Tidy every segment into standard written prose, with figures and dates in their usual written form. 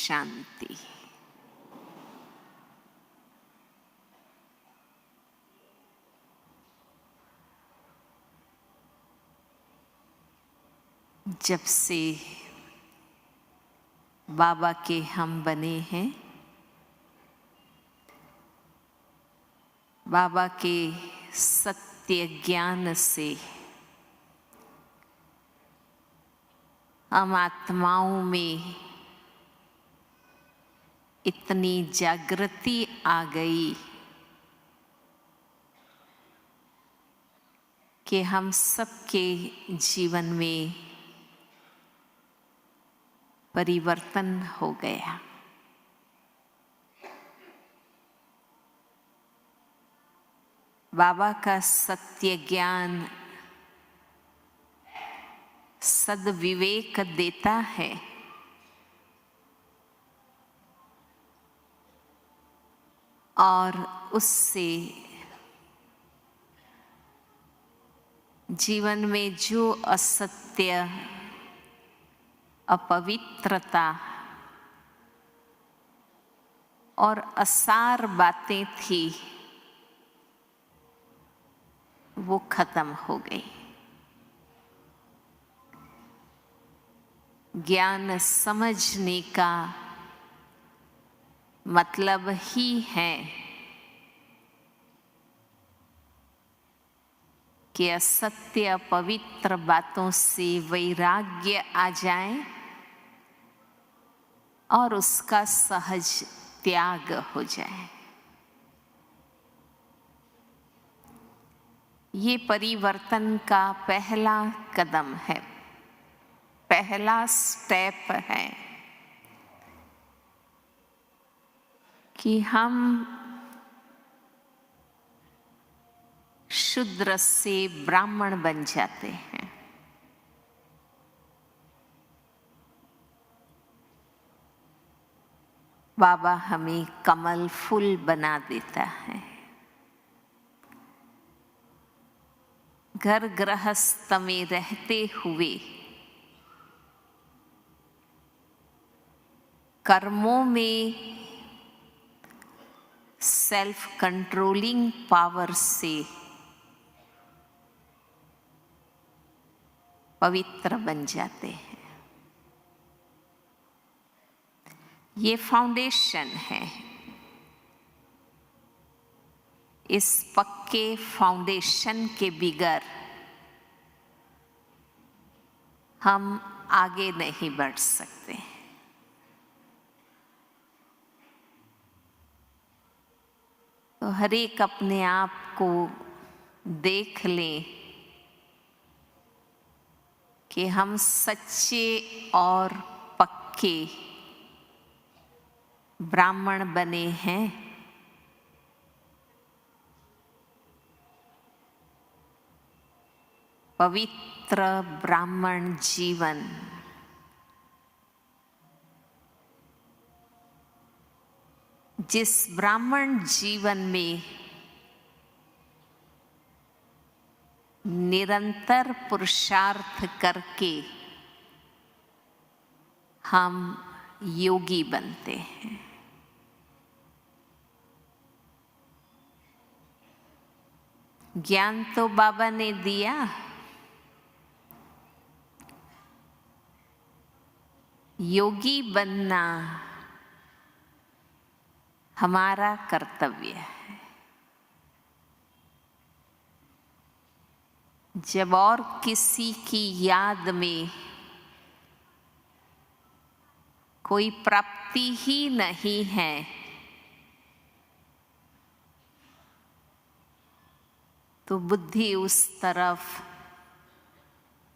शांति। जब से बाबा के हम बने हैं, बाबा के सत्य ज्ञान से हम आत्माओं में इतनी जागृति आ गई कि हम सबके जीवन में परिवर्तन हो गया। बाबा का सत्य ज्ञान सद्विवेक देता है और उससे जीवन में जो असत्य, अपवित्रता और असार बातें थी वो खत्म हो गई। ज्ञान समझने का मतलब ही है कि असत्य पवित्र बातों से वैराग्य आ जाए और उसका सहज त्याग हो जाए। ये परिवर्तन का पहला कदम है, पहला स्टेप है कि हम शूद्र से ब्राह्मण बन जाते हैं। बाबा हमें कमल फूल बना देता है। घर गृहस्थ में रहते हुए कर्मों में सेल्फ कंट्रोलिंग पावर से पवित्र बन जाते हैं। ये फाउंडेशन है। इस पक्के फाउंडेशन के बिगर हम आगे नहीं बढ़ सकते। तो हर एक अपने आप को देख लें कि हम सच्चे और पक्के ब्राह्मण बने हैं। पवित्र ब्राह्मण जीवन जिस ब्राह्मण जीवन में निरंतर पुरुषार्थ करके हम योगी बनते हैं। ज्ञान तो बाबा ने दिया, योगी बनना हमारा कर्तव्य है। जब और किसी की याद में कोई प्राप्ति ही नहीं है तो बुद्धि उस तरफ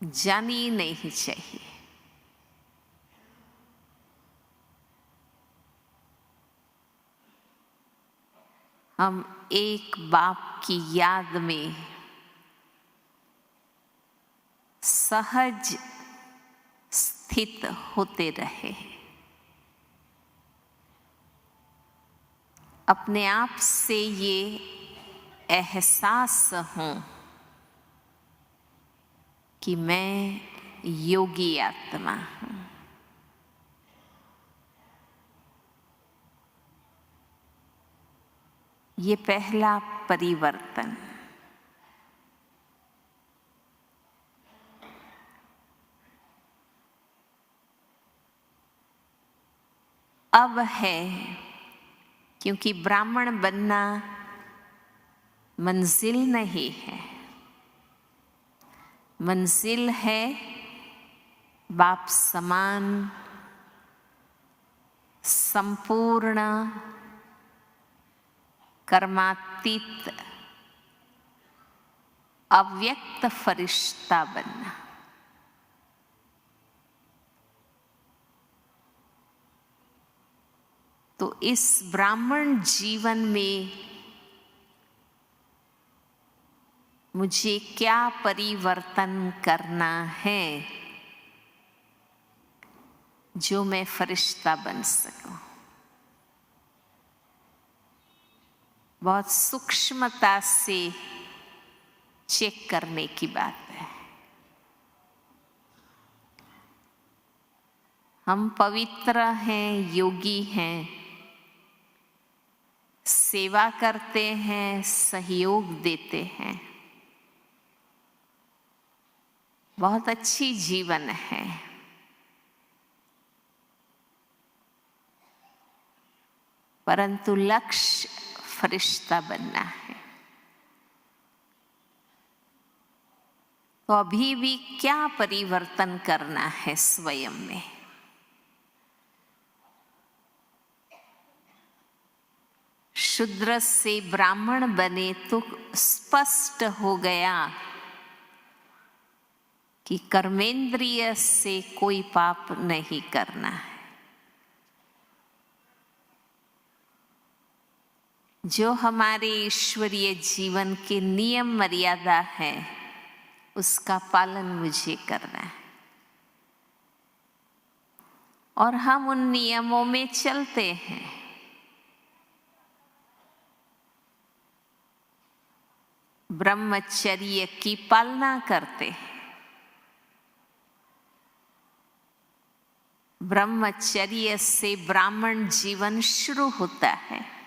जानी नहीं चाहिए। हम एक बाप की याद में सहज स्थित होते रहे, अपने आप से ये एहसास हो कि मैं योगी आत्मा हूँ। ये पहला परिवर्तन। अब है, क्योंकि ब्राह्मण बनना मंजिल नहीं है, मंजिल है बाप समान संपूर्ण कर्मातीत अव्यक्त फरिश्ता बनना। तो इस ब्राह्मण जीवन में मुझे क्या परिवर्तन करना है जो मैं फरिश्ता बन सकूं। बहुत सूक्ष्मता से चेक करने की बात है। हम पवित्र हैं, योगी हैं, सेवा करते हैं, सहयोग देते हैं, बहुत अच्छी जीवन है। परंतु लक्ष्य फरिश्ता बनना है। तो अभी भी क्या परिवर्तन करना है स्वयं में। शूद्र से ब्राह्मण बने तो स्पष्ट हो गया कि कर्मेंद्रिय से कोई पाप नहीं करना है। जो हमारे ईश्वरीय जीवन के नियम मर्यादा है उसका पालन मुझे करना है, और हम उन नियमों में चलते हैं। ब्रह्मचर्य की पालना करते हैं। ब्रह्मचर्य से ब्राह्मण जीवन शुरू होता है।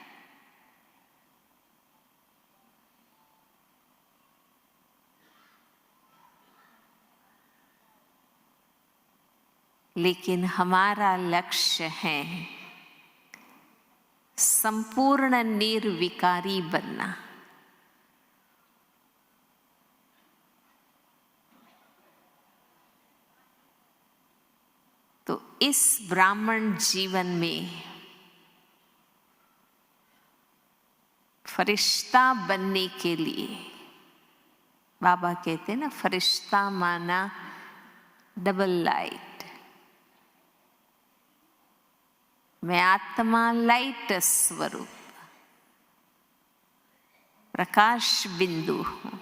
लेकिन हमारा लक्ष्य है संपूर्ण निर्विकारी बनना। तो इस ब्राह्मण जीवन में फरिश्ता बनने के लिए बाबा कहते हैं ना, फरिश्ता माना डबल लाइट। मैं आत्मा लाइट स्वरूप प्रकाश बिंदु हूं।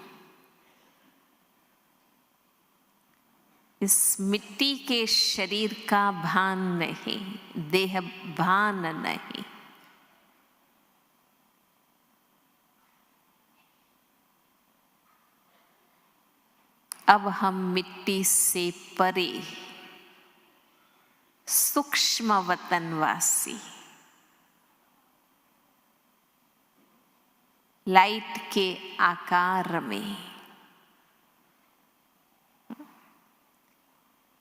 इस मिट्टी के शरीर का भान नहीं, देह भान नहीं। अब हम मिट्टी से परे सूक्ष्म वतनवासी लाइट के आकार में।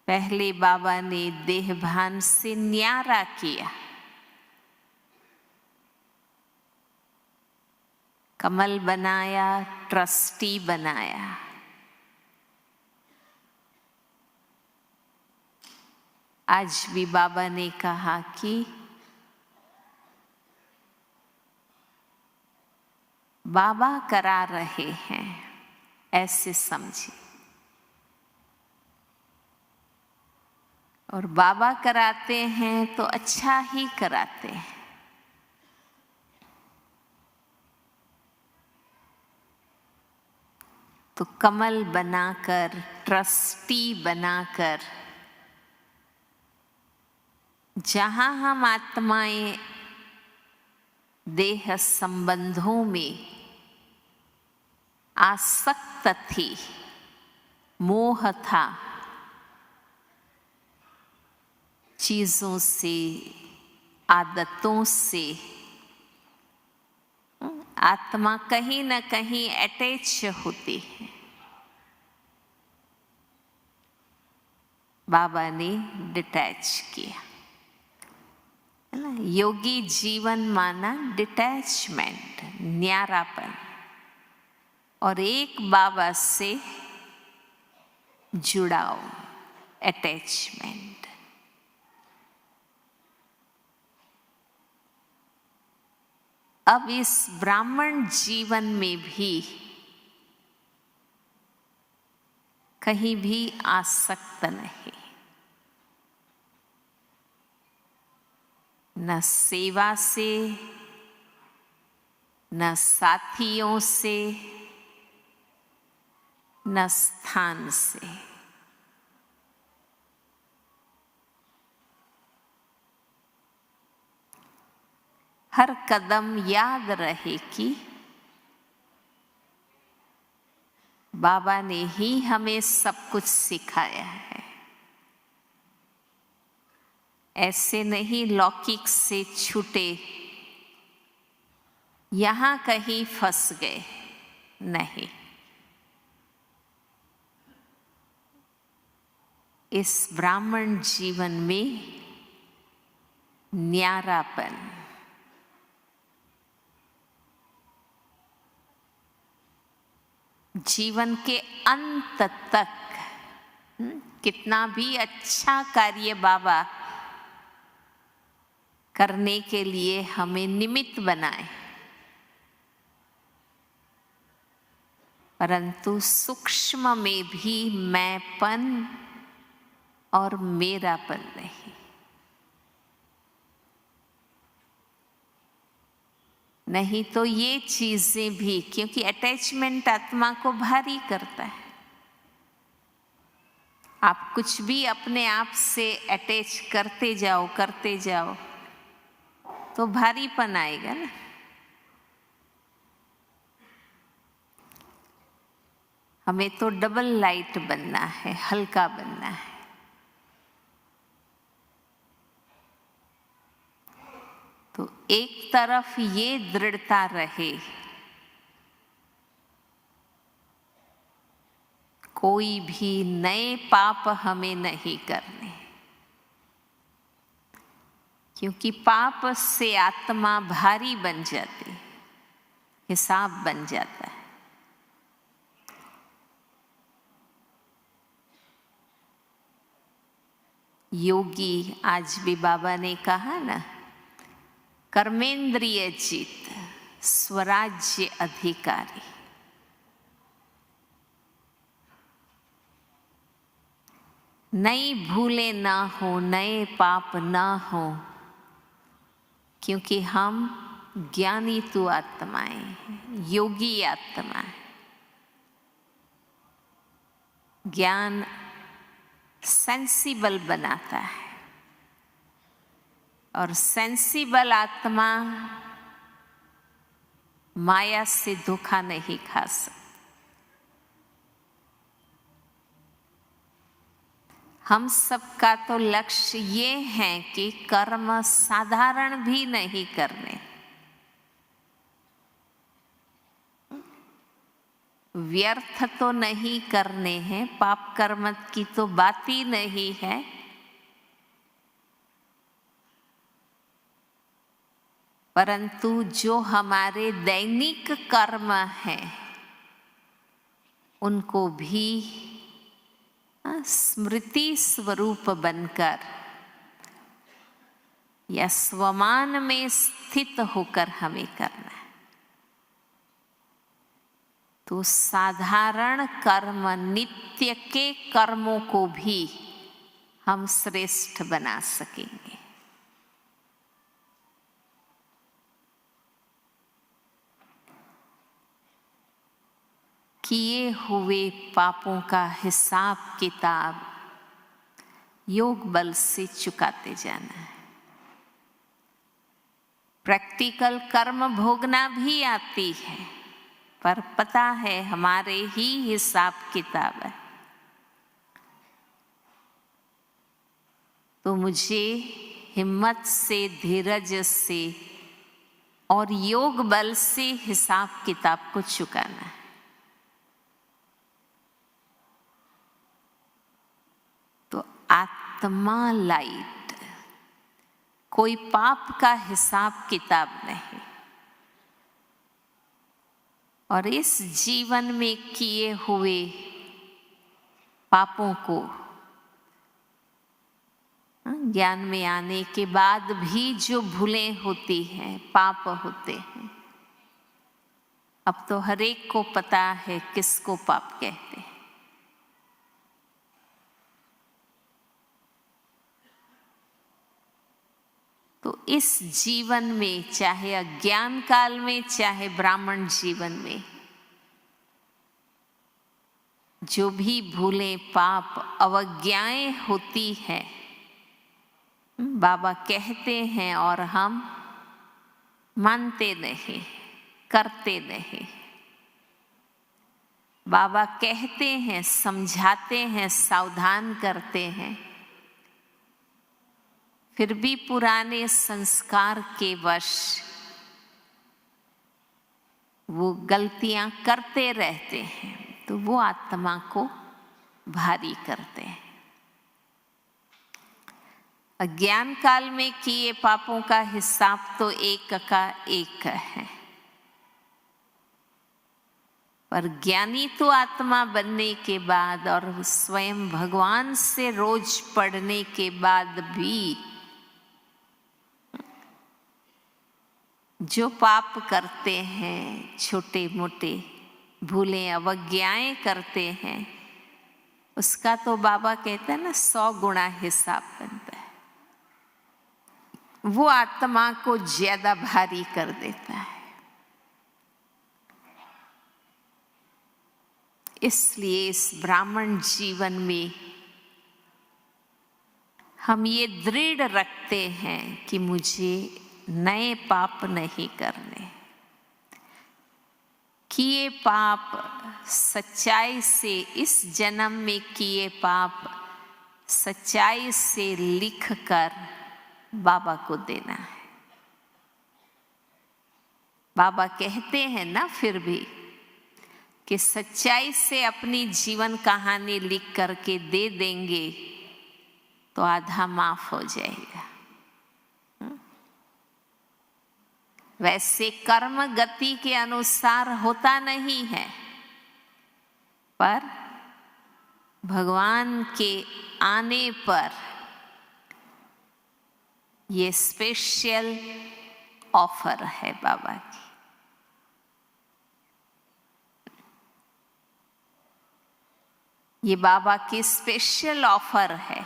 पहले बाबा ने देह भान से न्यारा किया, कमल बनाया, ट्रस्टी बनाया। आज भी बाबा ने कहा कि बाबा करा रहे हैं, ऐसे समझिए। और बाबा कराते हैं तो अच्छा ही कराते हैं। तो कमल बनाकर, ट्रस्टी बनाकर, जहां हम आत्माएं देह संबंधों में आसक्त थी, मोह था, चीजों से, आदतों से, आत्मा कहीं न कहीं अटैच होती है। बाबा ने डिटैच किया, है ना। योगी जीवन माना डिटैचमेंट, न्यारापन, और एक बाबा से जुड़ाव, अटैचमेंट। अब इस ब्राह्मण जीवन में भी कहीं भी आसक्त नहीं, न सेवा से, न साथियों से, न स्थान से। हर कदम याद रहे कि बाबा ने ही हमें सब कुछ सिखाया है। ऐसे नहीं लौकिक से छूटे, यहां कहीं फंस गए, नहीं। इस ब्राह्मण जीवन में न्यारापन, जीवन के अंत तक कितना भी अच्छा कार्य बाबा करने के लिए हमें निमित्त बनाए, परंतु सूक्ष्म में भी मैंपन और मेरापन नहीं। नहीं तो ये चीजें भी, क्योंकि अटैचमेंट आत्मा को भारी करता है। आप कुछ भी अपने आप से अटैच करते जाओ तो भारीपन आएगा ना। हमें तो डबल लाइट बनना है, हल्का बनना है। तो एक तरफ ये दृढ़ता रहे, कोई भी नए पाप हमें नहीं करने, क्योंकि पाप से आत्मा भारी बन जाती, हिसाब बन जाता है। योगी, आज भी बाबा ने कहा ना, कर्मेंद्रिय जीत, स्वराज्य अधिकारी। नई भूलें ना हो, नए पाप ना हो, क्योंकि हम ज्ञानी तो आत्माएं हैं, योगी आत्मा। ज्ञान सेंसिबल बनाता है, और सेंसिबल आत्मा माया से धोखा नहीं खा सकती। हम सबका तो लक्ष्य ये है कि कर्म साधारण भी नहीं करने, व्यर्थ तो नहीं करने हैं, पाप कर्म की तो बात ही नहीं है, परंतु जो हमारे दैनिक कर्म हैं उनको भी स्मृति स्वरूप बनकर या स्वमान में स्थित होकर हमें करना है। तो साधारण कर्म, नित्य के कर्मों को भी हम श्रेष्ठ बना सकेंगे। किए हुए पापों का हिसाब किताब योग बल से चुकाते जाना है। प्रैक्टिकल कर्म भोगना भी आती है, पर पता है हमारे ही हिसाब किताब है। तो मुझे हिम्मत से, धीरज से और योग बल से हिसाब किताब को चुकाना है। तो आत्मा लाइट, कोई पाप का हिसाब किताब नहीं। और इस जीवन में किए हुए पापों को ज्ञान में आने के बाद भी जो भूलें होती हैं, पाप होते हैं, अब तो हर एक को पता है किसको पाप कहते हैं। तो इस जीवन में, चाहे अज्ञान काल में, चाहे ब्राह्मण जीवन में, जो भी भूलें, पाप, अवज्ञाएं होती हैं, बाबा कहते हैं और हम मानते नहीं, करते नहीं। बाबा कहते हैं, समझाते हैं, सावधान करते हैं, फिर भी पुराने संस्कार के वश वो गलतियां करते रहते हैं, तो वो आत्मा को भारी करते हैं। अज्ञान काल में किए पापों का हिसाब तो एक का एक है, पर ज्ञानी तो आत्मा बनने के बाद और स्वयं भगवान से रोज पढ़ने के बाद भी जो पाप करते हैं, छोटे मोटे भूलें, अवज्ञाएं करते हैं, उसका तो बाबा कहते हैं ना 100 गुना हिसाब बनता है। वो आत्मा को ज्यादा भारी कर देता है। इसलिए इस ब्राह्मण जीवन में हम ये दृढ़ रखते हैं कि मुझे नए पाप नहीं करने। किए पाप सच्चाई से, इस जन्म में किए पाप सच्चाई से लिख कर बाबा को देना है। बाबा कहते हैं ना फिर भी कि सच्चाई से अपनी जीवन कहानी लिख करके दे देंगे तो आधा माफ हो जाएगा। वैसे कर्म गति के अनुसार होता नहीं है, पर भगवान के आने पर ये स्पेशल ऑफर है बाबा की। ये बाबा की स्पेशल ऑफर है,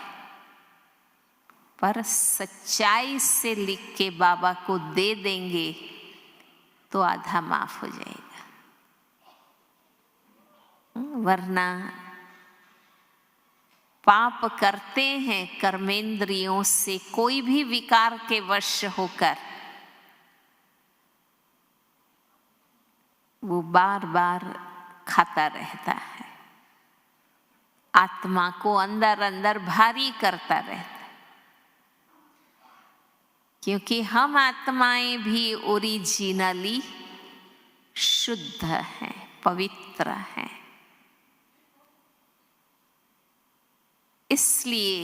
पर सच्चाई से लिख के बाबा को दे देंगे तो आधा माफ हो जाएगा। वरना पाप करते हैं कर्मेंद्रियों से, कोई भी विकार के वश होकर, वो बार बार खाता रहता है, आत्मा को अंदर अंदर भारी करता रहता है। क्योंकि हम आत्माएं भी ओरिजिनली शुद्ध हैं, पवित्र हैं। इसलिए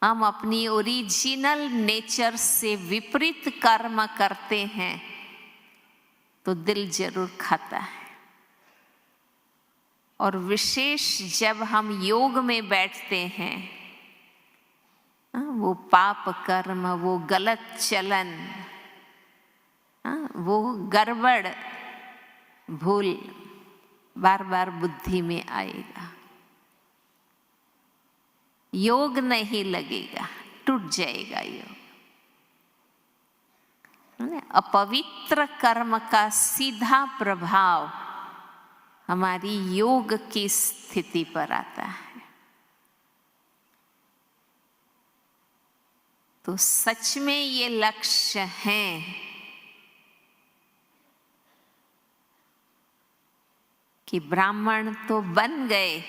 हम अपनी ओरिजिनल नेचर से विपरीत कर्म करते हैं तो दिल जरूर खाता है। और विशेष जब हम योग में बैठते हैं, वो पाप कर्म, वो गलत चलन, वो गड़बड़ भूल बार बार बुद्धि में आएगा, योग नहीं लगेगा, टूट जाएगा योग। अपवित्र कर्म का सीधा प्रभाव हमारी योग की स्थिति पर आता है। तो सच में ये लक्ष्य हैं कि ब्राह्मण तो बन गए,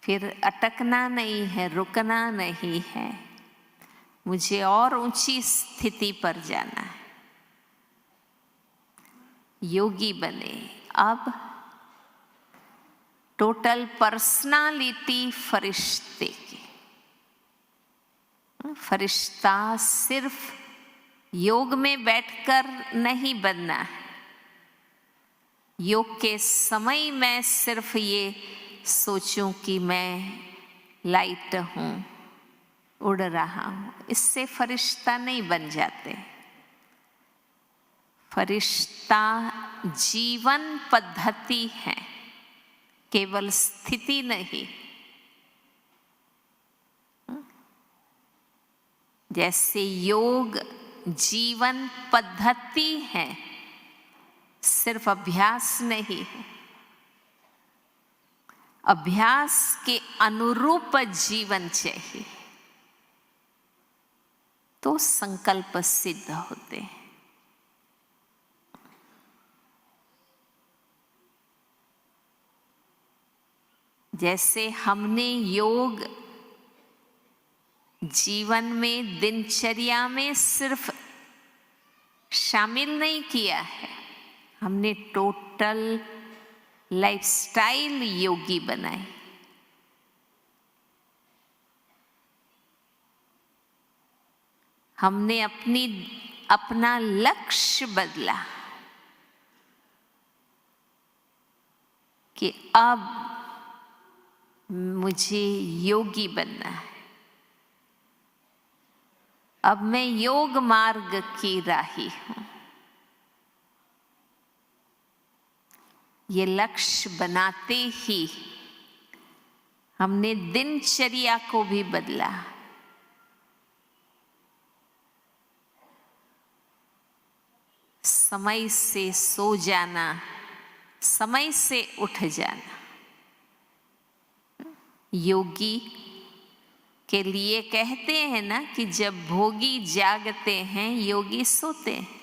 फिर अटकना नहीं है, रुकना नहीं है, मुझे और ऊंची स्थिति पर जाना है, योगी बने। अब टोटल पर्सनालिटी फरिश्ते की। फरिश्ता सिर्फ योग में बैठकर नहीं बनना है। योग के समय मैं सिर्फ ये सोचूं कि मैं लाइट हूं, उड़ रहा हूं, इससे फरिश्ता नहीं बन जाते। फरिश्ता जीवन पद्धति है, केवल स्थिति नहीं। जैसे योग जीवन पद्धति है, सिर्फ अभ्यास नहीं है। अभ्यास के अनुरूप जीवन चाहिए तो संकल्प सिद्ध होते हैं। जैसे हमने योग जीवन में, दिनचर्या में सिर्फ शामिल नहीं किया है, हमने टोटल लाइफस्टाइल योगी बनाई। हमने अपना लक्ष्य बदला कि अब मुझे योगी बनना है, अब मैं योग मार्ग की राही हूं। ये लक्ष्य बनाते ही हमने दिनचर्या को भी बदला। समय से सो जाना, समय से उठ जाना। योगी के लिए कहते हैं ना कि जब भोगी जागते हैं, योगी सोते हैं।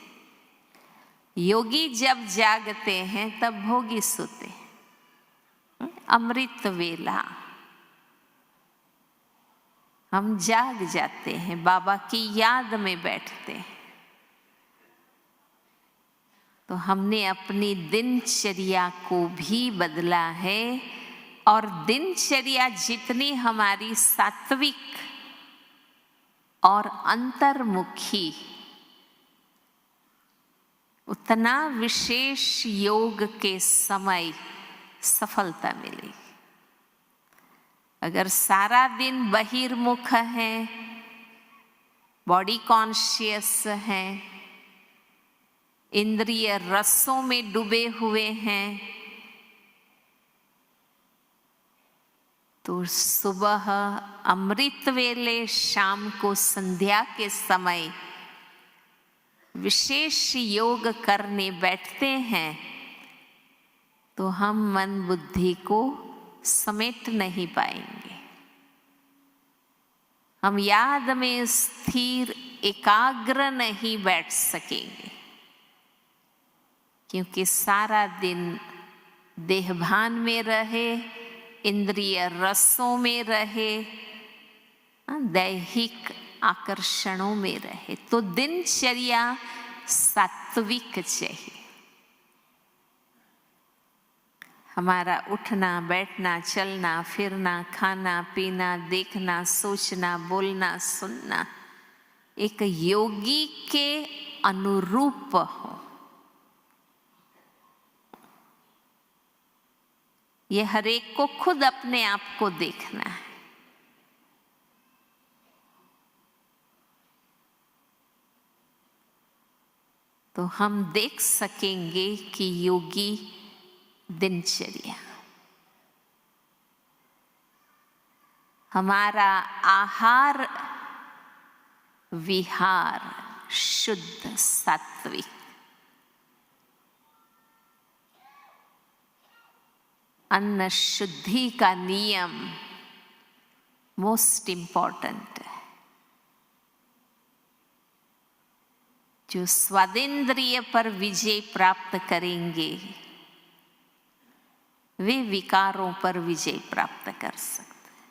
योगी जब जागते हैं तब भोगी सोते हैं। अमृत वेला हम जाग जाते हैं, बाबा की याद में बैठते हैं। तो हमने अपनी दिनचर्या को भी बदला है, और दिनचर्या जितनी हमारी सात्विक और अंतर्मुखी, उतना विशेष योग के समय सफलता मिलेगी। अगर सारा दिन बहिर्मुख है, बॉडी कॉन्शियस है, इंद्रिय रसों में डूबे हुए हैं, तो सुबह अमृत वेले, शाम को संध्या के समय विशेष योग करने बैठते हैं तो हम मन बुद्धि को समेट नहीं पाएंगे। हम याद में स्थिर एकाग्र नहीं बैठ सकेंगे, क्योंकि सारा दिन देहभान में रहे, इंद्रिय रसों में रहे, दैहिक आकर्षणों में रहे। तो दिनचर्या सात्विक चाहिए। हमारा उठना, बैठना, चलना, फिरना, खाना, पीना, देखना, सोचना, बोलना, सुनना एक योगी के अनुरूप हो। ये हर एक को खुद अपने आप को देखना है। तो हम देख सकेंगे कि योगी दिनचर्या, हमारा आहार विहार शुद्ध सात्विक, अन्न शुद्धि का नियम मोस्ट इम्पॉर्टेंट है। जो स्वादेंद्रिय पर विजय प्राप्त करेंगे वे विकारों पर विजय प्राप्त कर सकते हैं।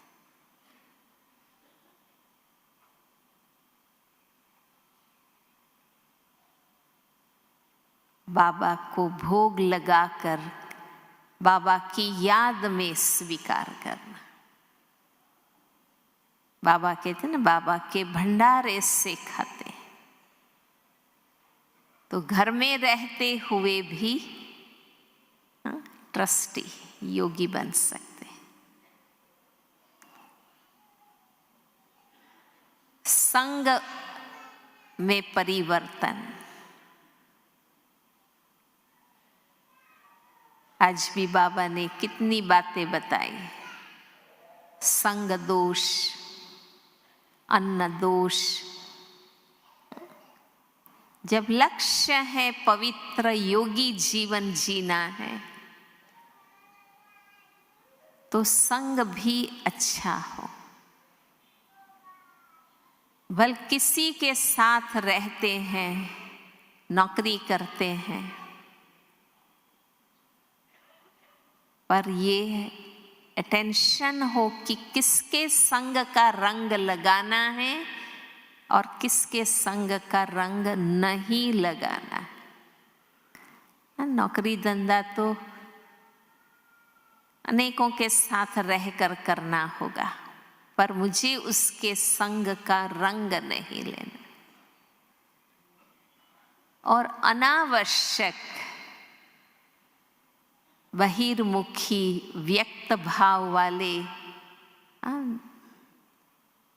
बाबा को भोग लगाकर बाबा की याद में स्वीकार करना। बाबा कहते हैं ना, बाबा के भंडारे से खाते। तो घर में रहते हुए भी ट्रस्टी योगी बन सकते। संग में परिवर्तन। आज भी बाबा ने कितनी बातें बताई। संग दोष, अन्न दोष। जब लक्ष्य है पवित्र योगी जीवन जीना है, तो संग भी अच्छा हो। भल किसी के साथ रहते हैं, नौकरी करते हैं, पर ये अटेंशन हो कि किसके संग का रंग लगाना है और किसके संग का रंग नहीं लगाना। नौकरी धंधा तो अनेकों के साथ रहकर करना होगा, पर मुझे उसके संग का रंग नहीं लेना। और अनावश्यक बहिर्मुखी व्यक्त भाव वाले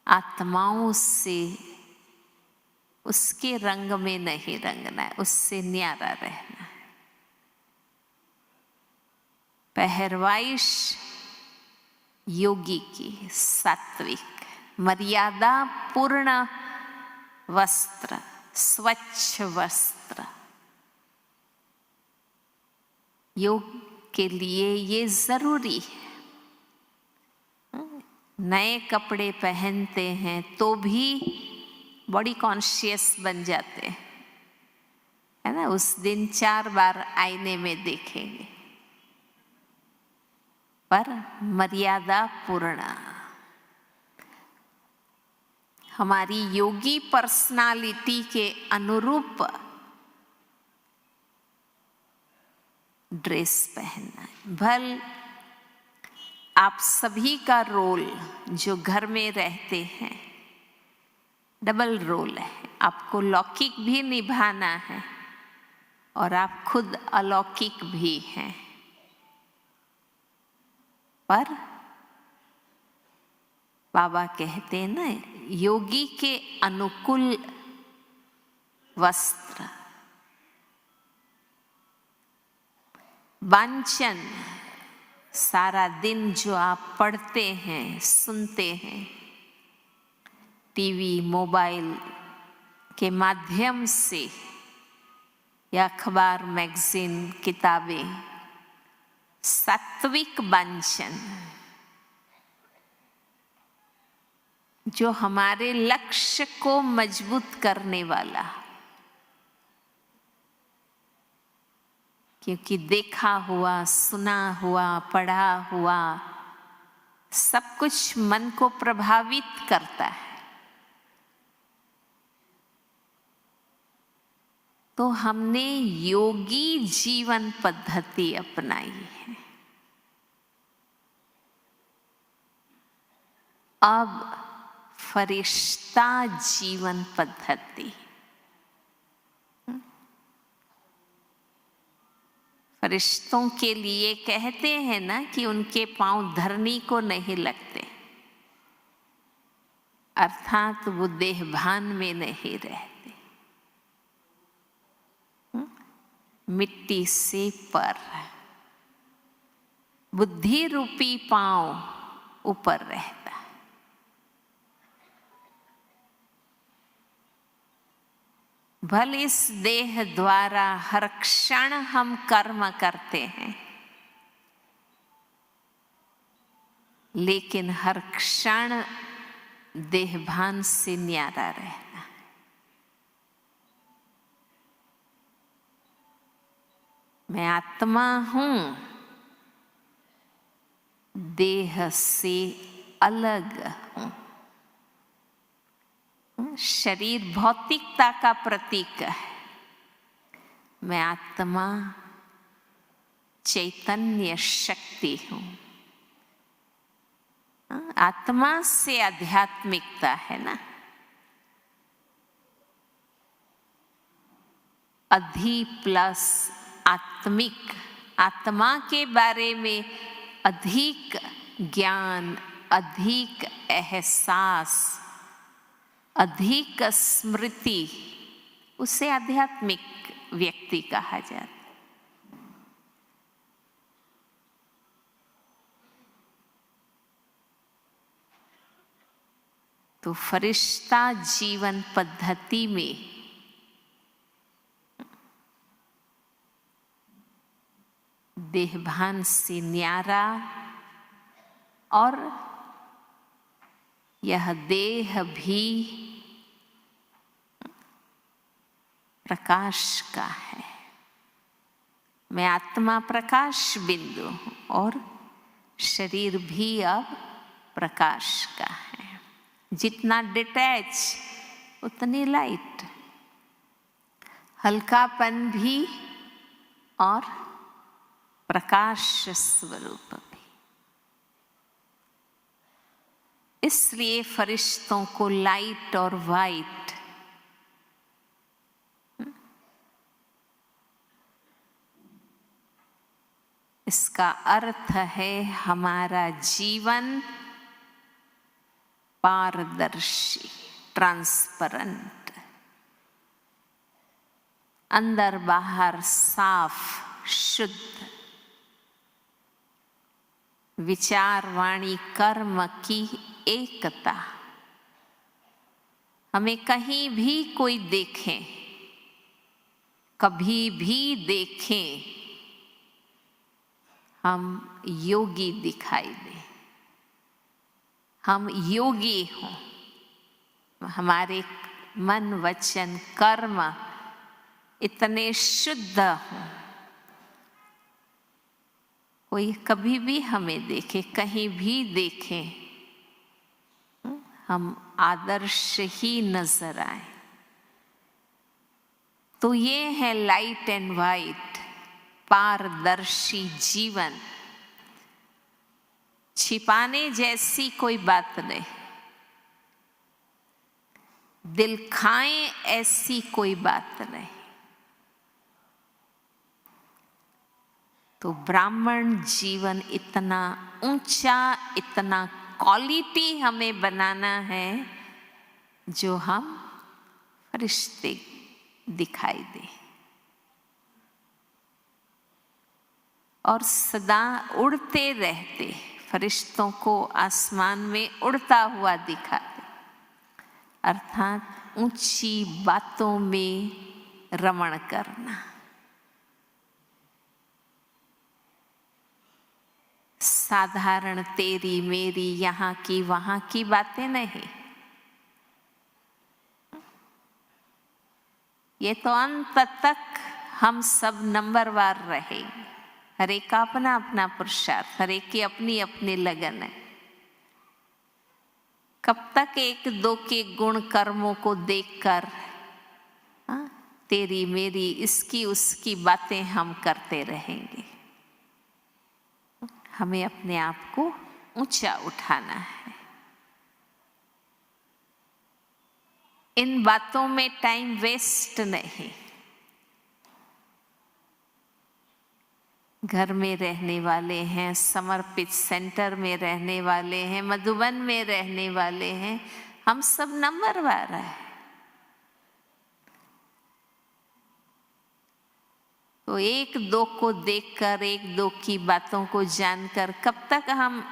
आत्माओं से उसके रंग में नहीं रंगना है, उससे न्यारा रहना है। पहरवाइश योगी की सात्विक, मर्यादा पूर्ण वस्त्र, स्वच्छ वस्त्र। योग के लिए ये जरूरी है। नए कपड़े पहनते हैं तो भी बॉडी कॉन्शियस बन जाते हैं, है ना। उस दिन 4 बार आईने में देखेंगे, पर मर्यादा पूर्ण। हमारी योगी पर्सनालिटी के अनुरूप ड्रेस पहनना है। भल आप सभी का रोल जो घर में रहते हैं डबल रोल है। आपको लौकिक भी निभाना है और आप खुद अलौकिक भी हैं। पर बाबा कहते हैं ना, योगी के अनुकूल वस्त्र। वांचन, सारा दिन जो आप पढ़ते हैं, सुनते हैं, टीवी मोबाइल के माध्यम से या अखबार मैगजीन किताबें, सात्विक वांचन जो हमारे लक्ष्य को मजबूत करने वाला। क्योंकि देखा हुआ, सुना हुआ, पढ़ा हुआ सब कुछ मन को प्रभावित करता है। तो हमने योगी जीवन पद्धति अपनाई है। अब फरिश्ता जीवन पद्धति। फरिश्तों के लिए कहते हैं ना कि उनके पांव धरनी को नहीं लगते, अर्थात वो देहभान में नहीं रहते, मिट्टी से पर। बुद्धि रूपी पांव ऊपर रहता है। भले इस देह द्वारा हर क्षण हम कर्म करते हैं, लेकिन हर क्षण देहभान से न्यारा रहना है। मैं आत्मा हूं, देह से अलग हूं। शरीर भौतिकता का प्रतीक है, मैं आत्मा चैतन्य शक्ति हूँ। आत्मा से आध्यात्मिकता है ना। अधि प्लस आत्मिक, आत्मा के बारे में अधिक ज्ञान, अधिक एहसास, अधिक स्मृति, उसे आध्यात्मिक व्यक्ति कहा जाता है। तो फरिश्ता जीवन पद्धति में देहभान से न्यारा और यह देह भी प्रकाश का है। मैं आत्मा प्रकाश बिंदु हूँ और शरीर भी अब प्रकाश का है। जितना डिटैच उतनी लाइट, हल्कापन भी और प्रकाश स्वरूप भी। इसलिए फरिश्तों को लाइट और वाइट इसका अर्थ है हमारा जीवन पारदर्शी, ट्रांसपेरेंट, अंदर बाहर साफ, शुद्ध, विचार वाणी कर्म की एकता। हमें कहीं भी कोई देखे, कभी भी देखें, हम योगी दिखाई दे, हम योगी हों, हमारे मन वचन कर्म इतने शुद्ध हों। कोई कभी भी हमें देखे, कहीं भी देखे, हम आदर्श ही नजर आए। तो ये है लाइट एंड वाइट, पारदर्शी जीवन। छिपाने जैसी कोई बात नहीं, दिल खाएं ऐसी कोई बात नहीं। तो ब्राह्मण जीवन इतना ऊंचा, इतना क्वालिटी हमें बनाना है जो हम फरिश्ते दिखाई दे और सदा उड़ते रहते, फरिश्तों को आसमान में उड़ता हुआ दिखा दे, अर्थात ऊंची बातों में रमण करना। साधारण तेरी मेरी यहाँ की वहाँ की बातें नहीं, ये तो अंत तक हम सब नंबरवार रहेंगे। हर एक का अपना अपना पुरुषार्थ, हर एक की अपनी अपनी लगन है। कब तक एक दो के गुण कर्मों को देखकर तेरी मेरी इसकी उसकी बातें हम करते रहेंगे। हमें अपने आप को ऊंचा उठाना है। इन बातों में टाइम वेस्ट नहीं। घर में रहने वाले हैं, समर्पित सेंटर में रहने वाले हैं, मधुबन में रहने वाले हैं, हम सब नंबरवार हैं। तो एक दो को देखकर, एक दो की बातों को जानकर कब तक हम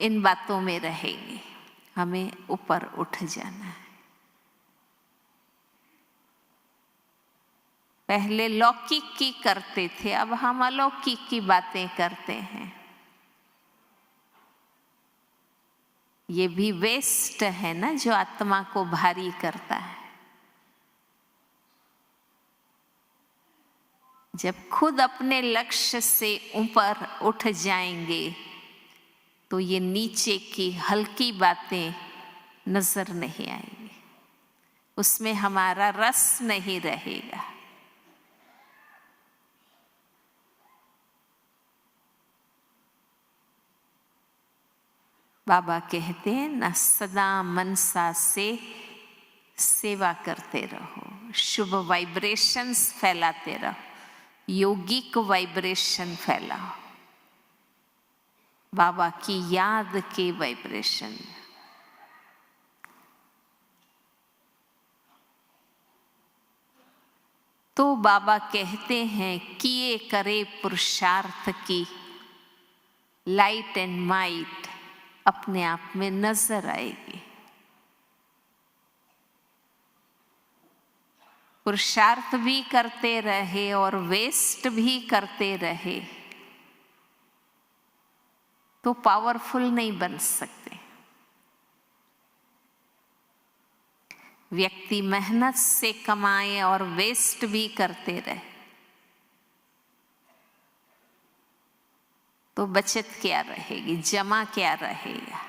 इन बातों में रहेंगे? हमें ऊपर उठ जाना है। पहले लौकिक की करते थे, अब हम अलौकिक की बातें करते हैं। ये भी वेस्ट है ना, जो आत्मा को भारी करता है। जब खुद अपने लक्ष्य से ऊपर उठ जाएंगे तो ये नीचे की हल्की बातें नजर नहीं आएंगी, उसमें हमारा रस नहीं रहेगा। बाबा कहते हैं ना, सदा मनसा से सेवा करते रहो, शुभ वाइब्रेशंस फैलाते रहो, योगिक वाइब्रेशन फैलाओ, बाबा की याद के वाइब्रेशन। तो बाबा कहते हैं किए करे पुरुषार्थ की लाइट एंड माइट अपने आप में नजर आएगी। पुरुषार्थ भी करते रहे और वेस्ट भी करते रहे तो पावरफुल नहीं बन सकते। व्यक्ति मेहनत से कमाए और वेस्ट भी करते रहे तो बचत क्या रहेगी, जमा क्या रहेगा।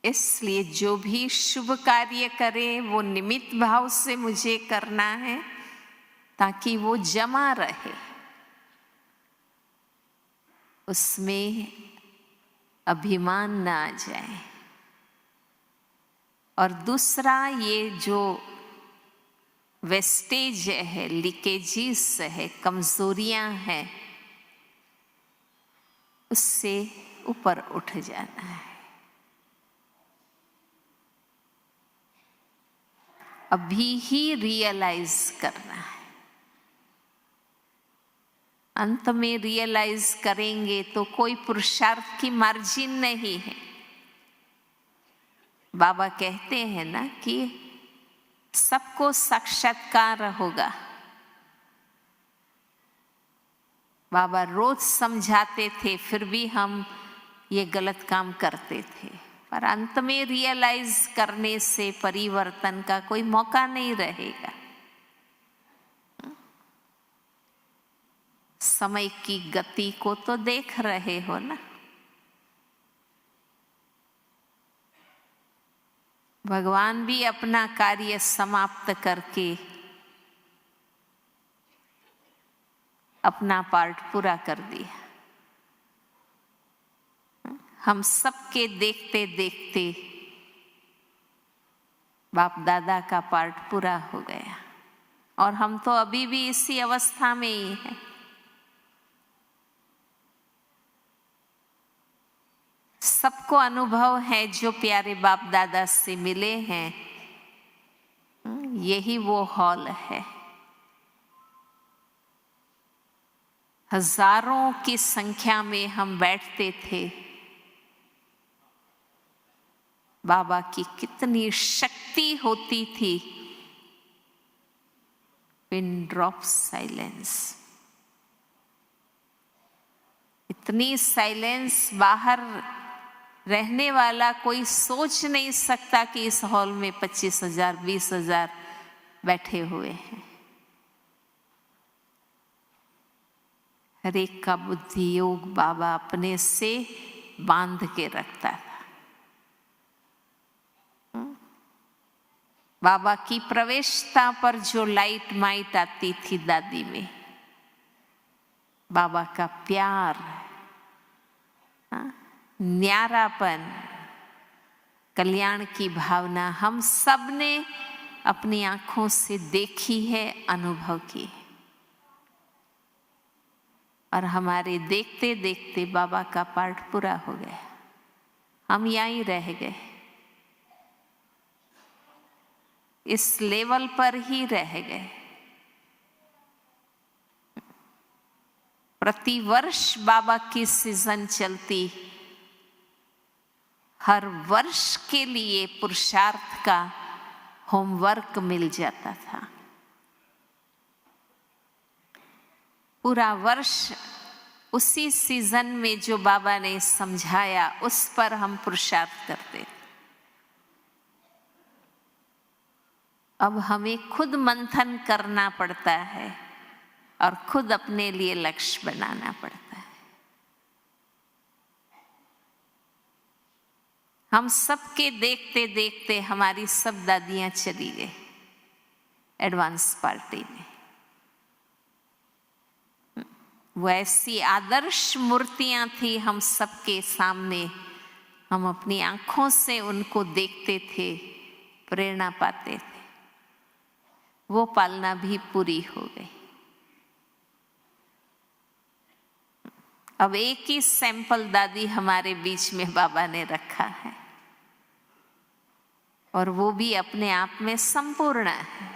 इसलिए जो भी शुभ कार्य करे वो निमित्त भाव से मुझे करना है ताकि वो जमा रहे, उसमें अभिमान ना आ जाए। और दूसरा, ये जो वेस्टेज है, लीकेजेस है, कमजोरियां हैं, उससे ऊपर उठ जाना है। अभी ही रियलाइज करना है। अंत में रियलाइज करेंगे तो कोई पुरुषार्थ की मार्जिन नहीं है। बाबा कहते हैं ना कि सबको साक्षात्कार होगा। बाबा रोज समझाते थे, फिर भी हम ये गलत काम करते थे, पर अंत में रियलाइज करने से परिवर्तन का कोई मौका नहीं रहेगा। समय की गति को तो देख रहे हो ना। भगवान भी अपना कार्य समाप्त करके अपना पार्ट पूरा कर दिया। हम सबके देखते देखते बाप दादा का पार्ट पूरा हो गया और हम तो अभी भी इसी अवस्था में ही हैं। सबको अनुभव है जो प्यारे बाप दादा से मिले हैं, यही वो हॉल है। हजारों की संख्या में हम बैठते थे। बाबा की कितनी शक्ति होती थी। पिन ड्रॉप साइलेंस, इतनी साइलेंस बाहर रहने वाला कोई सोच नहीं सकता कि इस हॉल में 25,000 20,000 बैठे हुए हैं। हर एक का बुद्धि योग बाबा अपने से बांध के रखता था। बाबा की प्रवेशता पर जो लाइट माइट आती थी दादी में, बाबा का प्यार, न्यारापन, कल्याण की भावना हम सब ने अपनी आंखों से देखी है, अनुभव की है। और हमारे देखते देखते बाबा का पार्ट पूरा हो गया। हम यहीं रह गए, इस लेवल पर ही रह गए। प्रतिवर्ष बाबा की सीजन चलती, हर वर्ष के लिए पुरुषार्थ का होमवर्क मिल जाता था। पूरा वर्ष उसी सीजन में जो बाबा ने समझाया उस पर हम पुरुषार्थ करते। अब हमें खुद मंथन करना पड़ता है और खुद अपने लिए लक्ष्य बनाना पड़ता है। हम सबके देखते देखते हमारी सब दादियां चली गई एडवांस पार्टी में। वो ऐसी आदर्श मूर्तियां थी हम सबके सामने, हम अपनी आंखों से उनको देखते थे, प्रेरणा पाते थे। वो पालना भी पूरी हो गई। अब एक ही सैंपल दादी हमारे बीच में बाबा ने रखा है, और वो भी अपने आप में संपूर्ण है।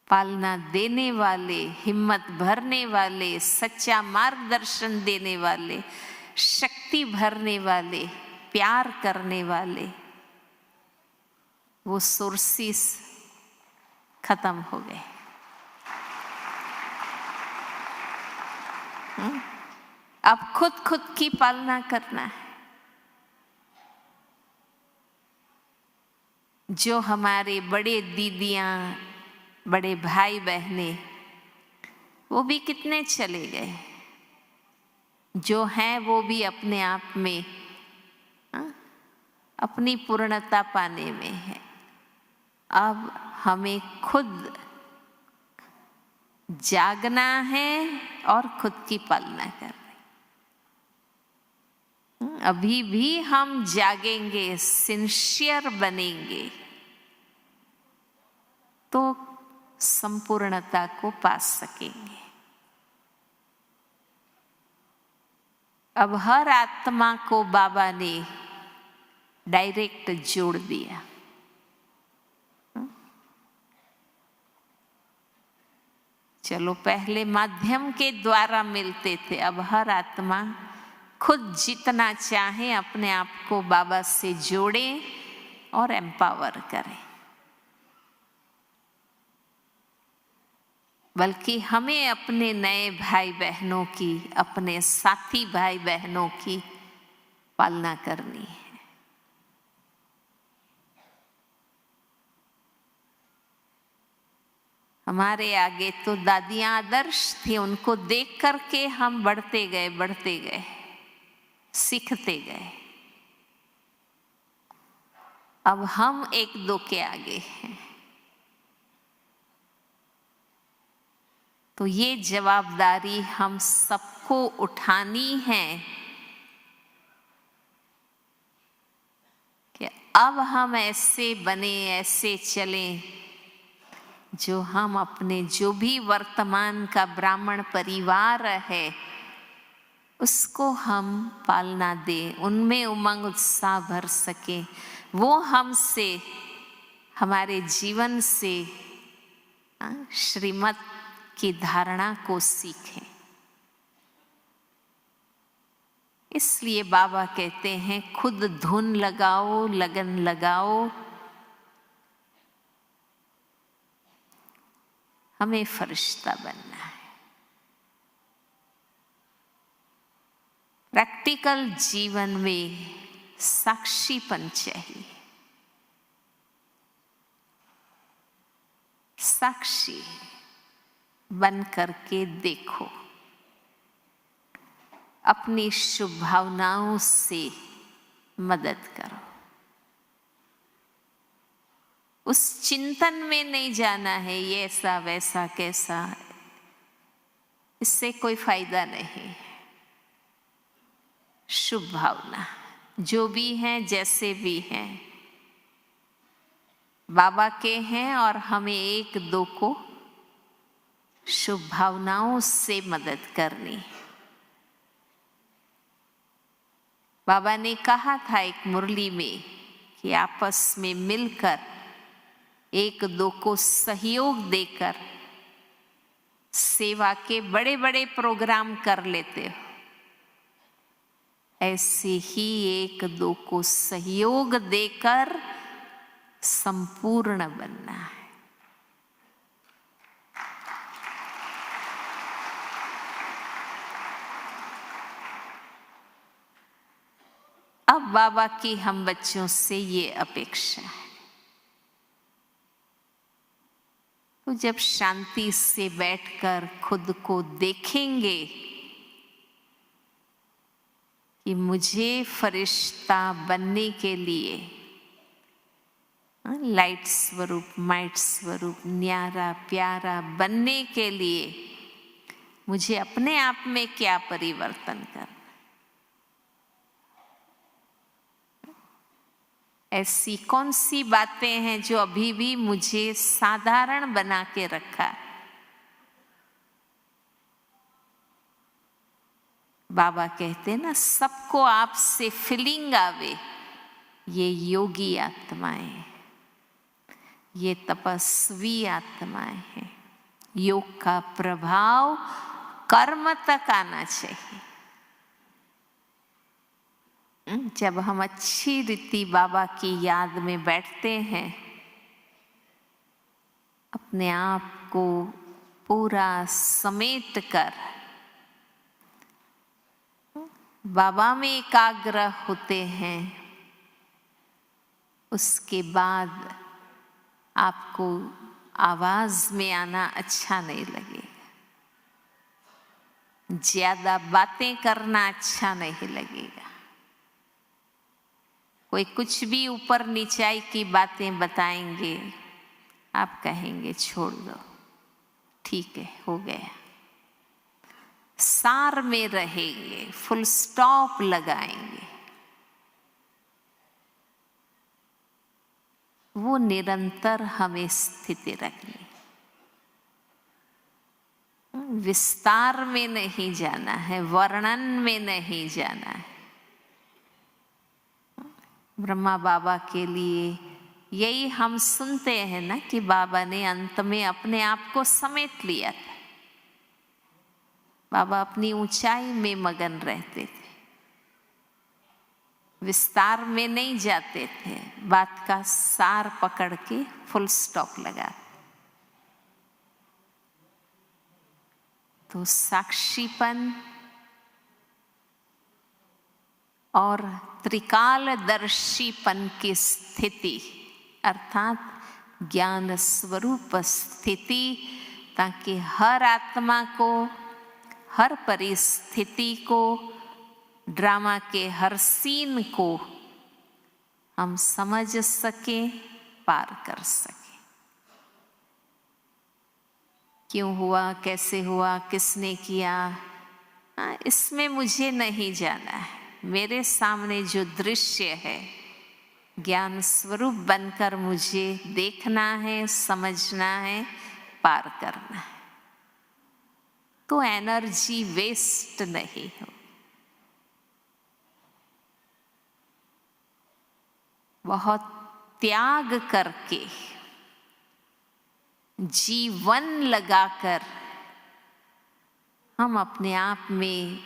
पालना देने वाले, हिम्मत भरने वाले, सच्चा मार्गदर्शन देने वाले, शक्ति भरने वाले, प्यार करने वाले, वो सोर्सेस खत्म हो गए। अब खुद की पालना करना है। जो हमारे बड़े दीदियां, बड़े भाई बहने, वो भी कितने चले गए। जो हैं वो भी अपने आप में अपनी पूर्णता पाने में है। अब हमें खुद जागना है और खुद की पालना करनी। अभी भी हम जागेंगे, सिंसियर बनेंगे, तो संपूर्णता को पा सकेंगे। अब हर आत्मा को बाबा ने डायरेक्ट जोड़ दिया। चलो पहले माध्यम के द्वारा मिलते थे, अब हर आत्मा खुद जितना चाहे अपने आप को बाबा से जोड़े और एम्पावर करें। बल्कि हमें अपने नए भाई बहनों की, अपने साथी भाई बहनों की पालना करनी है। हमारे आगे तो दादियां आदर्श थी, उनको देख करके हम बढ़ते गए, सीखते गए। अब हम एक दो के आगे हैं। तो ये जवाबदारी हम सबको उठानी है कि अब हम ऐसे बने, ऐसे चलें, जो हम अपने जो भी वर्तमान का ब्राह्मण परिवार है उसको हम पालना दें, उनमें उमंग उत्साह भर सके। वो हमसे, हमारे जीवन से श्रीमत की धारणा को सीखें। इसलिए बाबा कहते हैं खुद धुन लगाओ, लगन लगाओ। हमें फरिश्ता बनना है। प्रैक्टिकल जीवन में साक्षीपन चाहिए। साक्षी बन करके देखो, अपनी शुभ भावनाओं से मदद करो। उस चिंतन में नहीं जाना है ये ऐसा वैसा कैसा, इससे कोई फायदा नहीं। शुभ भावना जो भी हैं, जैसे भी हैं, बाबा के हैं और हमें एक दो को शुभ भावनाओं से मदद करनी। बाबा ने कहा था एक मुरली में कि आपस में मिलकर एक दो को सहयोग देकर सेवा के बड़े बड़े प्रोग्राम कर लेते हो, ऐसे ही एक दो को सहयोग देकर संपूर्ण बनना है। अब बाबा की हम बच्चों से ये अपेक्षा है, तो जब शांति से बैठकर खुद को देखेंगे कि मुझे फरिश्ता बनने के लिए लाइट स्वरूप, माइट स्वरूप, न्यारा प्यारा बनने के लिए मुझे अपने आप में क्या परिवर्तन करना। ऐसी कौन सी बातें हैं जो अभी भी मुझे साधारण बना के रखा है। बाबा कहते हैं ना, सबको आपसे फीलिंग आवे, ये योगी आत्माएं, ये तपस्वी आत्माएं हैं। योग का प्रभाव कर्म तक आना चाहिए। जब हम अच्छी रीति बाबा की याद में बैठते हैं, अपने आप को पूरा समेट कर बाबा में एकाग्र होते हैं, उसके बाद आपको आवाज में आना अच्छा नहीं लगेगा, ज्यादा बातें करना अच्छा नहीं लगेगा। कोई कुछ भी ऊपर नीचाई की बातें बताएंगे, आप कहेंगे छोड़ दो, ठीक है, हो गया। सार में रहेंगे, फुल स्टॉप लगाएंगे। वो निरंतर हमें स्थिति रखनी, विस्तार में नहीं जाना है, वर्णन में नहीं जाना है। ब्रह्मा बाबा के लिए यही हम सुनते हैं ना कि बाबा ने अंत में अपने आप को समेट लिया था। बाबा अपनी ऊंचाई में मगन रहते थे, विस्तार में नहीं जाते थे, बात का सार पकड़ के फुल स्टॉप लगाते। तो साक्षीपन और त्रिकालदर्शीपन की स्थिति अर्थात ज्ञान स्वरूप स्थिति, ताकि हर आत्मा को, हर परिस्थिति को, ड्रामा के हर सीन को हम समझ सके, पार कर सके। क्यों हुआ, कैसे हुआ, किसने किया, इसमें मुझे नहीं जाना है। मेरे सामने जो दृश्य है, ज्ञान स्वरूप बनकर मुझे देखना है, समझना है, पार करना है। तो एनर्जी वेस्ट नहीं हो। बहुत त्याग करके, जीवन लगाकर हम अपने आप में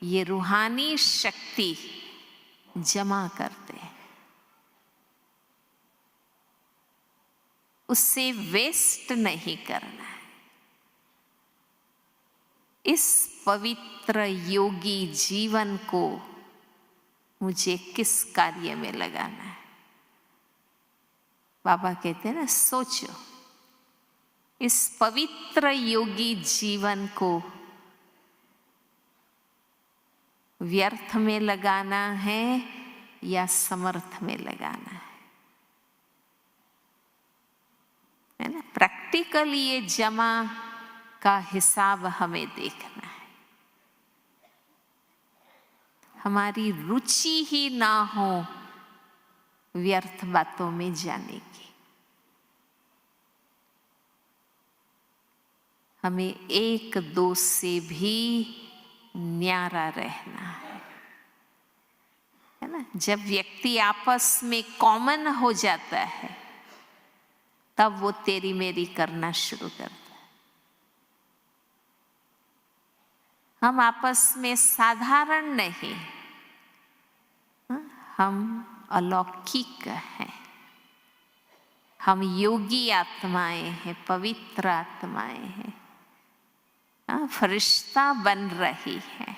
ये रूहानी शक्ति जमा करते हैं। उससे वेस्ट नहीं करना है। इस पवित्र योगी जीवन को मुझे किस कार्य में लगाना है। बाबा कहते हैं ना, सोचो इस पवित्र योगी जीवन को व्यर्थ में लगाना है या समर्थ में लगाना है ना। प्रैक्टिकली ये जमा का हिसाब हमें देखना है। हमारी रुचि ही ना हो व्यर्थ बातों में जाने की। हमें एक दो से भी न्यारा रहना है ना। जब व्यक्ति आपस में कॉमन हो जाता है, तब वो तेरी मेरी करना शुरू करता है। हम आपस में साधारण नहीं, हम अलौकिक हैं। हम योगी आत्माएं हैं, पवित्र आत्माएं हैं, फरिश्ता बन रही है।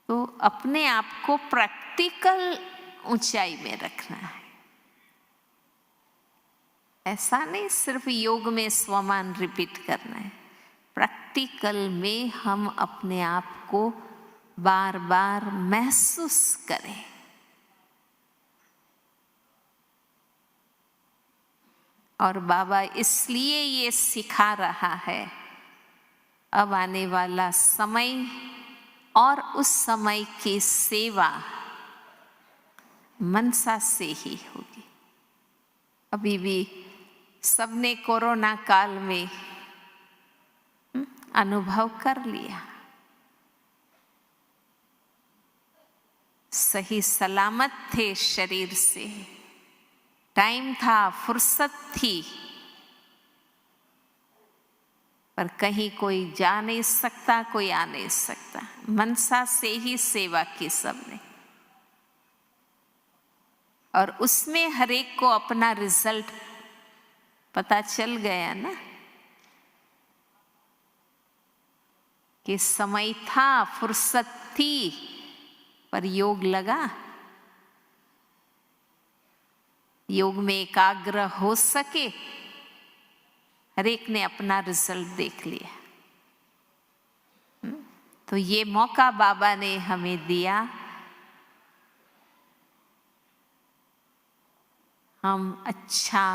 तो अपने आप को प्रैक्टिकल ऊंचाई में रखना है। ऐसा नहीं सिर्फ योग में स्वमान रिपीट करना है। प्रैक्टिकल में हम अपने आप को बार बार महसूस करें। और बाबा इसलिए ये सिखा रहा है, अब आने वाला समय और उस समय की सेवा मनसा से ही होगी। अभी भी सबने कोरोना काल में अनुभव कर लिया। सही सलामत थे शरीर से, टाइम था, फुर्सत थी, पर कहीं कोई जा नहीं सकता, कोई आ नहीं सकता। मनसा से ही सेवा की सबने, और उसमें हर एक को अपना रिजल्ट पता चल गया ना, कि समय था, फुर्सत थी, पर योग लगा। योग में एकाग्र हो सके, हर एक ने अपना रिजल्ट देख लिया। तो ये मौका बाबा ने हमें दिया, हम अच्छा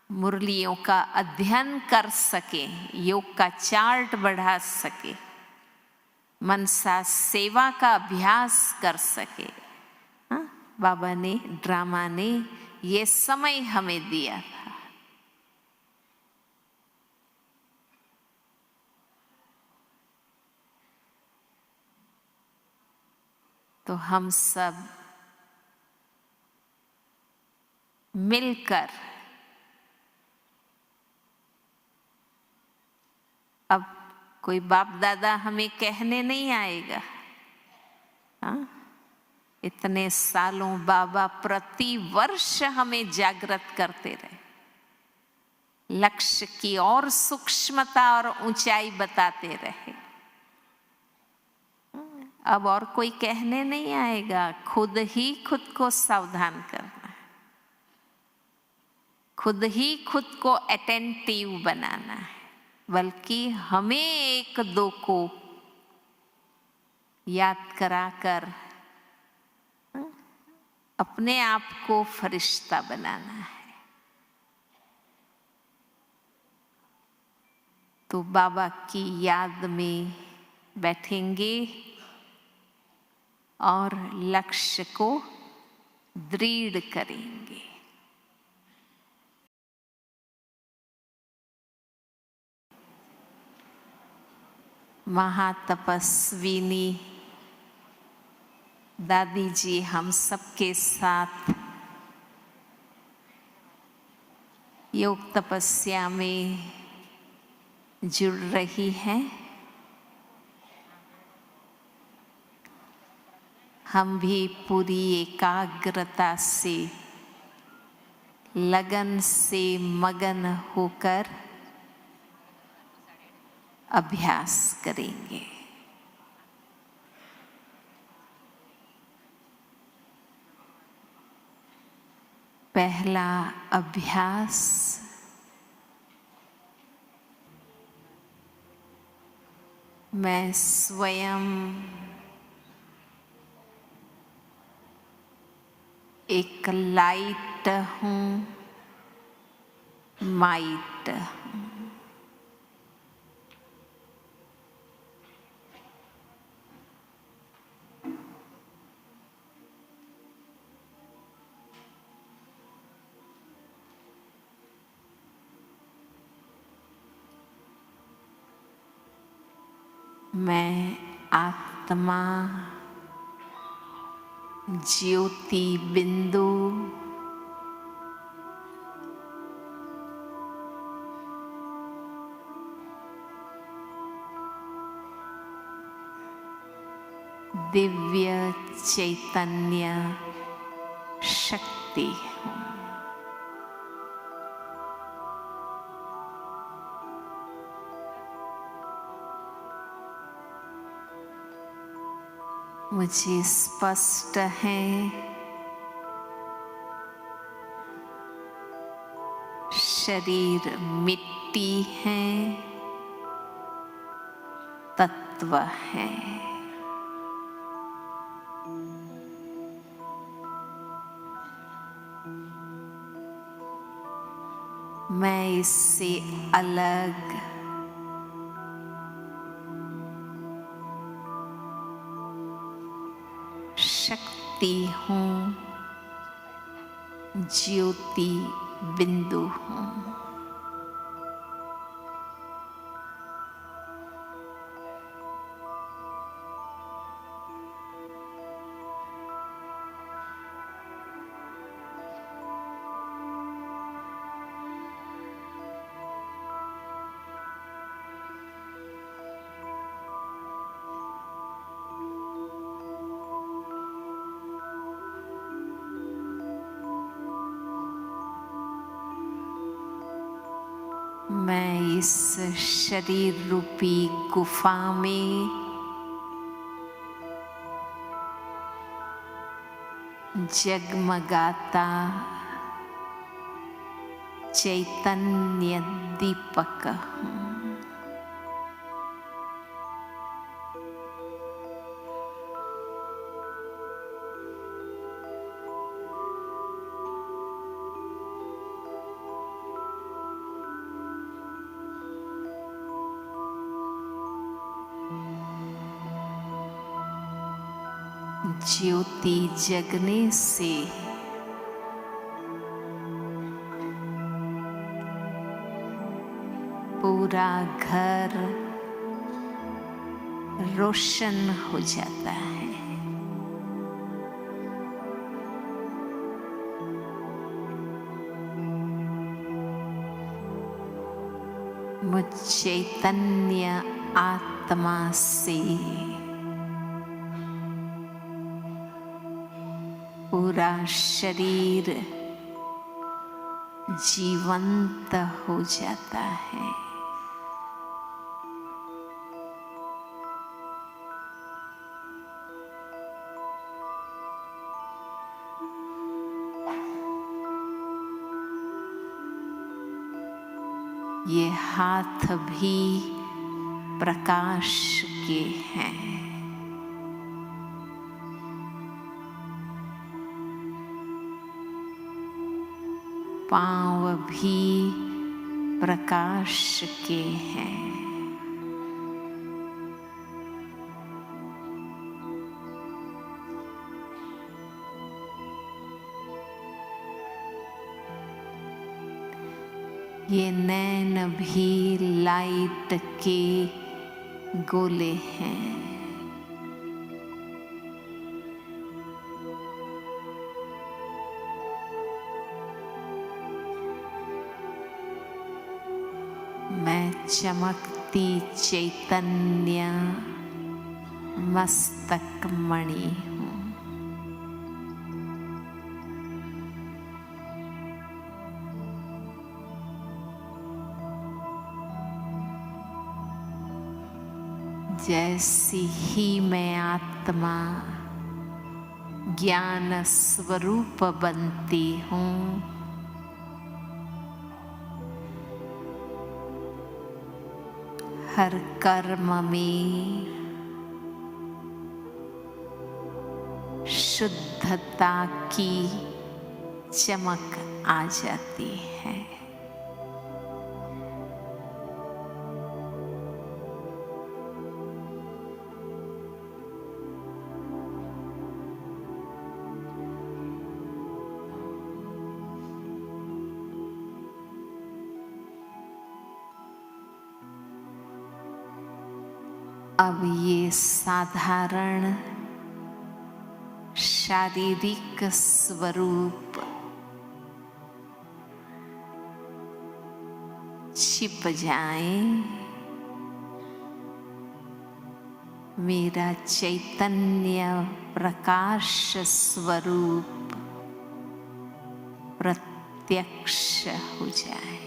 मुरलियों का अध्ययन कर सके, योग का चार्ट बढ़ा सके, मनसा सेवा का अभ्यास कर सके। हाँ? बाबा ने, ड्रामा ने ये समय हमें दिया था। तो हम सब मिलकर अब कोई बाप दादा हमें कहने नहीं आएगा। हाँ? इतने सालों बाबा प्रति वर्ष हमें जागृत करते रहे, लक्ष्य की और सूक्ष्मता और ऊंचाई बताते रहे। अब और कोई कहने नहीं आएगा, खुद ही खुद को सावधान करना है, खुद ही खुद को अटेंटिव बनाना है। बल्कि हमें एक दो को याद कराकर अपने आप को फरिश्ता बनाना है। तो बाबा की याद में बैठेंगे और लक्ष्य को दृढ़ करेंगे। महातपस्विनी दादी जी हम सबके साथ योग तपस्या में जुड़ रही हैं। हम भी पूरी एकाग्रता से, लगन से मगन होकर अभ्यास करेंगे। पहला अभ्यास मैं स्वयं एक लाइट हूँ, माइट हूँ। मैं आत्मा, ज्योति बिंदु, दिव्य चैतन्य शक्ति हूँ। मुझे स्पष्ट है शरीर मिट्टी है, तत्व है। मैं इससे अलग शक्ति हूँ, ज्योति बिंदु हूँ। मैं इस शरीर रूपी गुफा में जगमगाता चैतन्य दीपक हूँ। ज्योति जगने से पूरा घर रोशन हो जाता है। मुझ चैतन्य आत्मा से पूरा शरीर जीवंत हो जाता है। ये हाथ भी प्रकाश के हैं। पांव भी प्रकाश के हैं। ये नैन भी लाइट के गोले हैं। मैं चमकती चैतन्य मस्तक मणि हूँ। जैसी ही मैं आत्मा ज्ञान स्वरूप बनती हूँ, हर कर्म में शुद्धता की चमक आ जाती है। अब ये साधारण शारीरिक स्वरूप छिप जाए, मेरा चैतन्य प्रकाश स्वरूप प्रत्यक्ष हो जाए।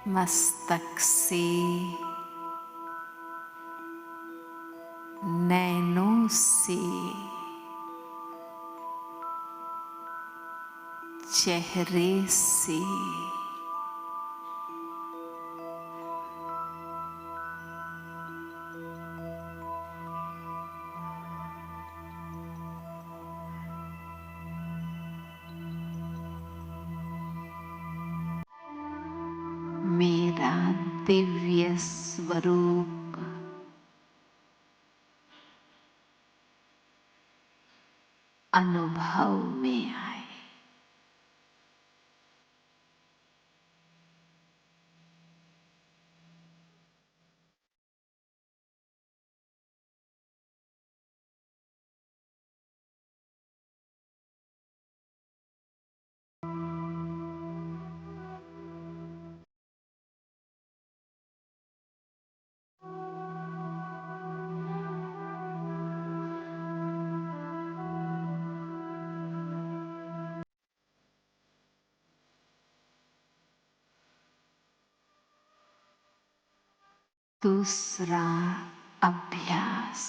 मस्तक से नैनों से चेहरे से मेरा दिव्य स्वरूप अनुभव में आए। दूसरा अभ्यास,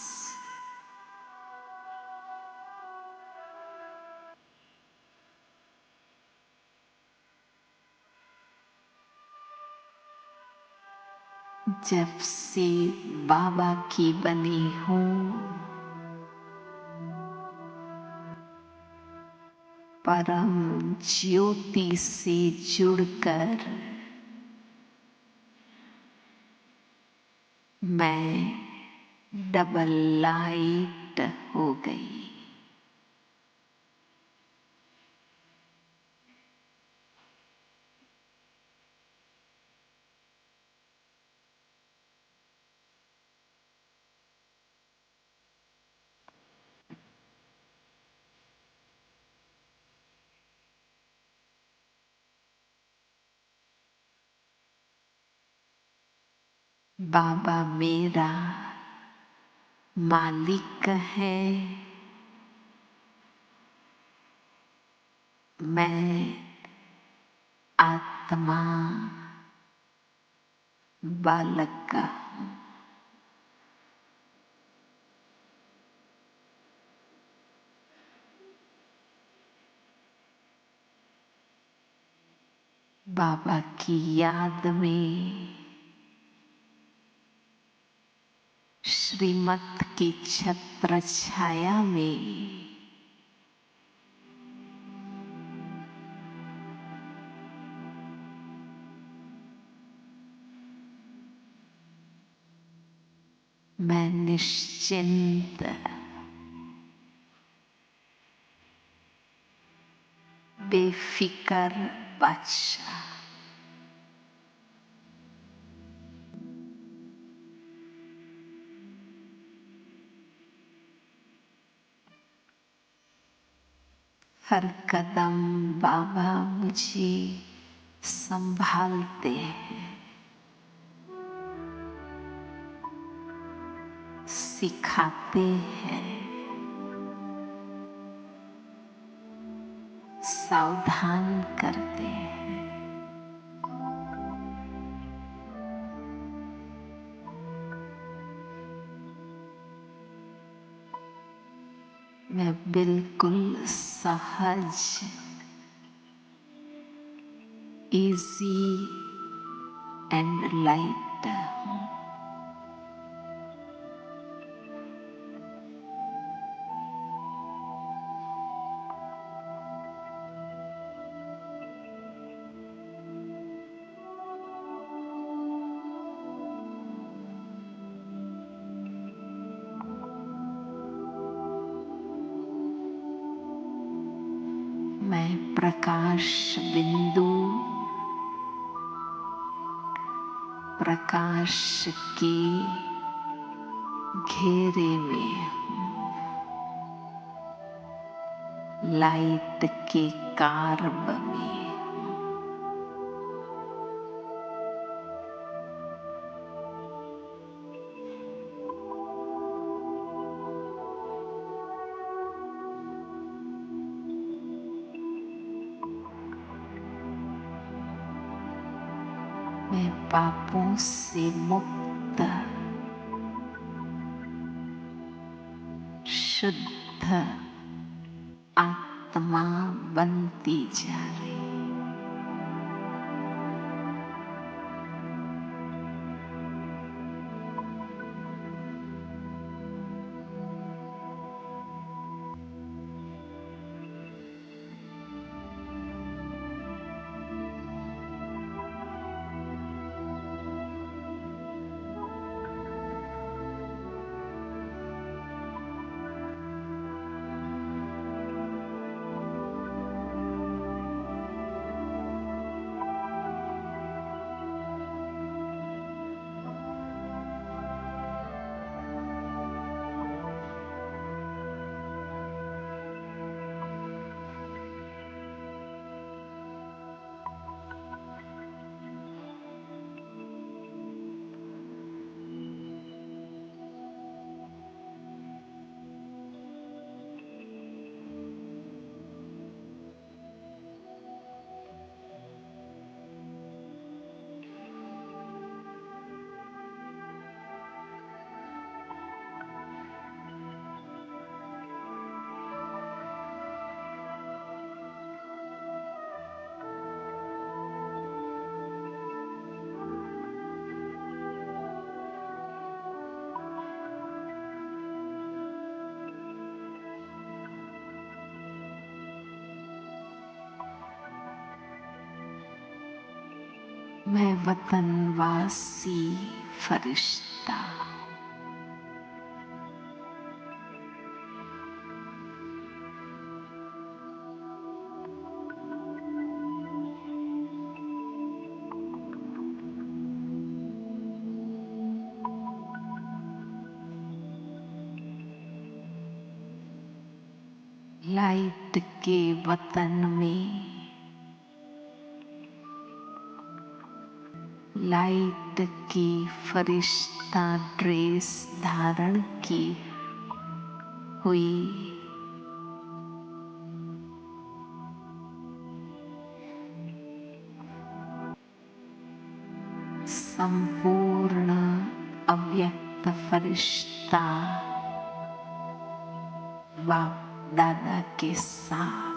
जब से बाबा की बनी हूँ, परम ज्योति से जुड़कर मैं डबल लाइट हो गई। बाबा मेरा मालिक है, मैं आत्मा बालक का हूँ। बाबा की याद में श्रीमत की छत्र छाया में मैं निश्चिंत बेफिकर बादशाह, हर कदम बाबा मुझे संभालते हैं, सिखाते हैं, सावधान करते हैं। मैं बिल्कुल सहज, इजी एंड लाइट हूँ। मैं प्रकाश बिंदु, प्रकाश के घेरे में हूँ, लाइट के कार्ब में। मैं पापों से मुक्त शुद्ध आत्मा बनती जा रही। मैं वतनवासी फरिश्ता लाइट के वतन में लाइट की फरिश्ता ड्रेस धारण की हुई संपूर्ण अव्यक्त फरिश्ता बाप दादा के साथ